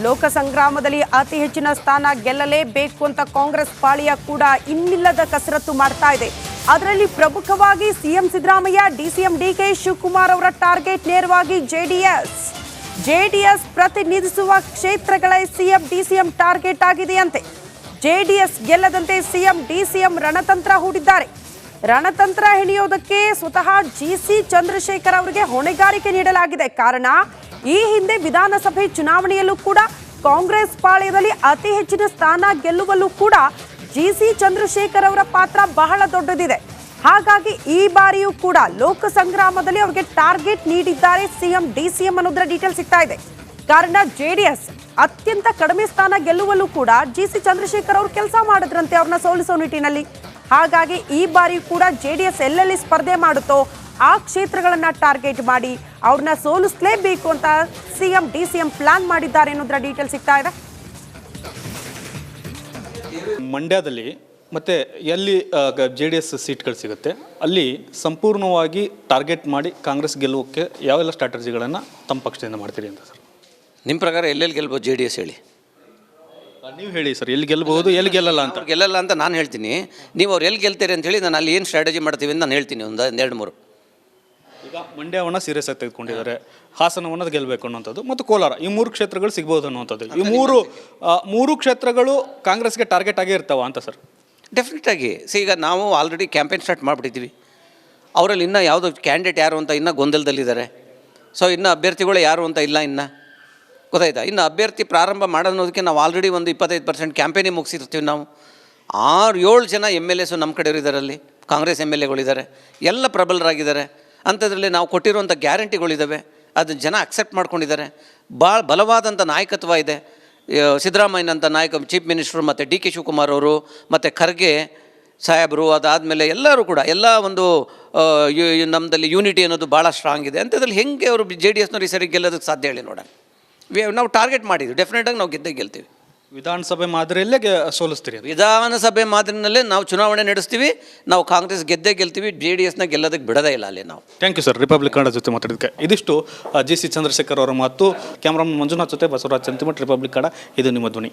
ಲೋಕ ಸಂಗ್ರಾಮದಲ್ಲಿ ಅತಿ ಹೆಚ್ಚಿನ ಸ್ಥಾನ ಗೆಲ್ಲಲೇಬೇಕು ಅಂತ ಕಾಂಗ್ರೆಸ್ ಪಾಳಿಯ ಕೂಡ ಇನ್ನಿಲ್ಲದ ಕಸರತ್ತು ಮಾಡ್ತಾ ಇದೆ. ಅದರಲ್ಲಿ ಪ್ರಮುಖವಾಗಿ ಸಿಎಂ ಸಿದ್ದರಾಮಯ್ಯ, ಡಿಸಿಎಂ ಡಿಕೆ ಶಿವಕುಮಾರ್ ಅವರ ಟಾರ್ಗೆಟ್ ನೇರವಾಗಿ ಜೆಡಿಎಸ್ ಪ್ರತಿನಿಧಿಸುವ ಕ್ಷೇತ್ರಗಳೇ ಸಿಎಂ ಡಿಸಿಎಂ ಟಾರ್ಗೆಟ್ ಆಗಿದೆಯಂತೆ. ಜೆಡಿಎಸ್ ಗೆಲ್ಲದಂತೆ ಸಿಎಂ ಡಿಸಿಎಂ ರಣತಂತ್ರ ಹೂಡಿದ್ದಾರೆ. ರಣತಂತ್ರ ಹೆಣೆಯೋದಕ್ಕೆ ಸ್ವತಃ ಜಿಸಿ ಚಂದ್ರಶೇಖರ್ ಅವರಿಗೆ ಹೊಣೆಗಾರಿಕೆ ನೀಡಲಾಗಿದೆ. ಕಾರಣ, ಈ ಹಿಂದೆ ವಿಧಾನಸಭೆ ಚುನಾವಣೆಯಲ್ಲೂ ಕೂಡ ಕಾಂಗ್ರೆಸ್ ಪಾಳ್ಯದಲ್ಲಿ ಅತಿ ಹೆಚ್ಚಿನ ಸ್ಥಾನ ಗೆಲ್ಲುವಲ್ಲೂ ಕೂಡ ಜಿಸಿ ಚಂದ್ರಶೇಖರ್ ಅವರ ಪಾತ್ರ ಬಹಳ ದೊಡ್ಡದಿದೆ. ಹಾಗಾಗಿ ಈ ಬಾರಿಯೂ ಕೂಡ ಲೋಕ ಸಂಗ್ರಾಮದಲ್ಲಿ ಅವರಿಗೆ ಟಾರ್ಗೆಟ್ ನೀಡಿದ್ದಾರೆ ಸಿಎಂ ಡಿಸಿಎಂ ಅನ್ನೋದರ ಡೀಟೇಲ್ ಸಿಗ್ತಾ ಇದೆ. ಕಾರಣ, ಜೆಡಿಎಸ್ ಅತ್ಯಂತ ಕಡಿಮೆ ಸ್ಥಾನ ಗೆಲ್ಲುವಲ್ಲೂ ಕೂಡ ಜಿಸಿ ಚಂದ್ರಶೇಖರ್ ಅವರು ಕೆಲಸ ಮಾಡಿದ್ರಂತೆ ಅವ್ರನ್ನ ಸೋಲಿಸೋ ನಿಟ್ಟಿನಲ್ಲಿ. ಹಾಗಾಗಿ ಈ ಬಾರಿ ಕೂಡ ಜೆಡಿಎಸ್ ಎಲ್ಲೆಲ್ಲಿ ಸ್ಪರ್ಧೆ ಮಾಡುತ್ತೋ ಆ ಕ್ಷೇತ್ರಗಳನ್ನ ಟಾರ್ಗೆಟ್ ಮಾಡಿ ಅವ್ರನ್ನ ಸೋಲಿಸಲೇಬೇಕು ಅಂತ ಸಿಎಂ ಡಿಸಿಎಂ ಪ್ಲಾನ್ ಮಾಡಿದ್ದಾರೆ ಅನ್ನೋದರ ಡೀಟೇಲ್ ಸಿಗ್ತಾ ಇದೆ. ಮಂಡ್ಯದಲ್ಲಿ ಮತ್ತು ಎಲ್ಲಿ JDS ಸೀಟ್ಗಳು ಸಿಗುತ್ತೆ ಅಲ್ಲಿ ಸಂಪೂರ್ಣವಾಗಿ ಟಾರ್ಗೆಟ್ ಮಾಡಿ ಕಾಂಗ್ರೆಸ್ ಗೆಲ್ಲುವಕ್ಕೆ ಯಾವೆಲ್ಲ ಸ್ಟ್ರಾಟಜಿಗಳನ್ನು ತಮ್ಮ ಪಕ್ಷದಿಂದ ಮಾಡ್ತೀರಿ ಅಂತ ಸರ್? ನಿಮ್ಮ ಪ್ರಕಾರ ಎಲ್ಲೆಲ್ಲಿ ಗೆಲ್ಬೋದು JDS ಹೇಳಿ? ನೀವು ಹೇಳಿ ಸರ್, ಎಲ್ಲಿ ಗೆಲ್ಲಬಹುದು ಎಲ್ಲಿ ಗೆಲ್ಲಲ್ಲ ಅಂತ. ಗೆಲ್ಲಲ್ಲ ಅಂತ ನಾನು ಹೇಳ್ತೀನಿ, ನೀವು ಅವ್ರು ಎಲ್ಲಿ ಗೆಲ್ತೀರಿ ಅಂತ ಹೇಳಿ ನಾನು ಅಲ್ಲಿ ಏನು ಸ್ಟ್ರಾಟಜಿ ಮಾಡ್ತೀವಿ ಅಂತ ನಾನು ಹೇಳ್ತೀನಿ. ಒಂದು 2-3 ಈಗ ಮಂಡ್ಯವನ್ನು ಸೀರಿಯಸ್ ಆಗಿ ತೆಗೆದುಕೊಂಡಿದ್ದಾರೆ, ಹಾಸನವನ್ನು ಗೆಲ್ಲಬೇಕು ಅನ್ನೋಂಥದ್ದು ಮತ್ತು ಕೋಲಾರ, ಈ 3 ಕ್ಷೇತ್ರಗಳು ಸಿಗ್ಬೋದು ಅನ್ನೋಂಥದ್ದು. ಈ ಮೂರು ಕ್ಷೇತ್ರಗಳು ಕಾಂಗ್ರೆಸ್ಗೆ ಟಾರ್ಗೆಟ್ ಆಗೇ ಇರ್ತಾವ ಅಂತ ಸರ್? ಡೆಫಿನೆಟಾಗಿ. ಈಗ ನಾವು ಆಲ್ರೆಡಿ ಕ್ಯಾಂಪೇನ್ ಸ್ಟಾರ್ಟ್ ಮಾಡಿಬಿಟ್ಟಿದ್ದೀವಿ. ಅವರಲ್ಲಿ ಇನ್ನೂ ಯಾವುದೋ ಕ್ಯಾಂಡಿಡೇಟ್ ಯಾರು ಅಂತ ಇನ್ನೂ ಗೊಂದಲದಲ್ಲಿದ್ದಾರೆ. ಸೊ ಇನ್ನೂ ಅಭ್ಯರ್ಥಿಗಳು ಯಾರು ಅಂತ ಇಲ್ಲ, ಇನ್ನು ಗೊತ್ತಾಯ್ತಾ? ಇನ್ನು ಅಭ್ಯರ್ಥಿ ಪ್ರಾರಂಭ ಮಾಡೋದಕ್ಕೆ ನಾವು ಆಲ್ರೆಡಿ ಒಂದು 25% ಕ್ಯಾಂಪೇನೇ ಮುಗಿಸಿರ್ತೀವಿ. ನಾವು 6-7 ಜನ MLAs ನಮ್ಮ ಕಡೆ ಇದ್ದಾರಲ್ಲಿ, ಕಾಂಗ್ರೆಸ್ MLAಗಳಿದ್ದಾರೆ, ಎಲ್ಲ ಪ್ರಬಲರಾಗಿದ್ದಾರೆ. ಅಂಥದ್ರಲ್ಲಿ ನಾವು ಕೊಟ್ಟಿರುವಂಥ ಗ್ಯಾರಂಟಿಗಳಿದ್ದಾವೆ, ಅದನ್ನು ಜನ ಅಕ್ಸೆಪ್ಟ್ ಮಾಡ್ಕೊಂಡಿದ್ದಾರೆ. ಭಾಳ ಬಲವಾದಂಥ ನಾಯಕತ್ವ ಇದೆ. ಸಿದ್ದರಾಮಯ್ಯನಂಥ ನಾಯಕ ಚೀಫ್ ಮಿನಿಸ್ಟ್ರು ಮತ್ತು DK ಶಿವಕುಮಾರ್ ಅವರು ಮತ್ತು ಖರ್ಗೆ ಸಾಹೇಬರು, ಅದಾದಮೇಲೆ ಎಲ್ಲರೂ ಕೂಡ ಎಲ್ಲ ಒಂದು ನಮ್ಮದಲ್ಲಿ ಯೂನಿಟಿ ಅನ್ನೋದು ಭಾಳ ಸ್ಟ್ರಾಂಗ್ ಇದೆ. ಅಂಥದ್ರಲ್ಲಿ ಹೆಂಗೆ ಅವರು JDSನವ್ರು ಈ ಸರಿ ಗೆಲ್ಲೋದಕ್ಕೆ ಸಾಧ್ಯ ಹೇಳಿ ನೋಡೋಣ. ನಾವು ಟಾರ್ಗೆಟ್ ಮಾಡಿದ್ವಿ, ಡೆಫಿನೆಟಾಗಿ ನಾವು ಗೆಲ್ತೀವಿ. ವಿಧಾನಸಭೆ ಮಾದರಿಯಲ್ಲೇ ಸೋಲಿಸ್ತೀರಿ? ವಿಧಾನಸಭೆ ಮಾದರಿನಲ್ಲೇ ನಾವು ಚುನಾವಣೆ ನಡೆಸ್ತೀವಿ. ನಾವು ಕಾಂಗ್ರೆಸ್ ಗೆಲ್ತೀವಿ, JDSನ ಗೆಲ್ಲೋದಕ್ಕೆ ಬಿಡೋದೇ ಇಲ್ಲ ಅಲ್ಲಿ ನಾವು. Thank you sir, republic Kannada ಜೊತೆ ಮಾತಾಡೋದಕ್ಕೆ. ಇದಿಷ್ಟು GC ಚಂದ್ರಶೇಖರ್ ಅವರ ಮಾತು. ಕ್ಯಾಮ್ರಾಮನ್ ಮಂಜುನಾಥ್ ಜೊತೆ ಬಸವರಾಜ್ ಚಂತಿಮಠ್, ರಿಪಬ್ಲಿಕ್ ಕನ್ನಡ. ಇದು ನಿಮ್ಮ ಧ್ವನಿ.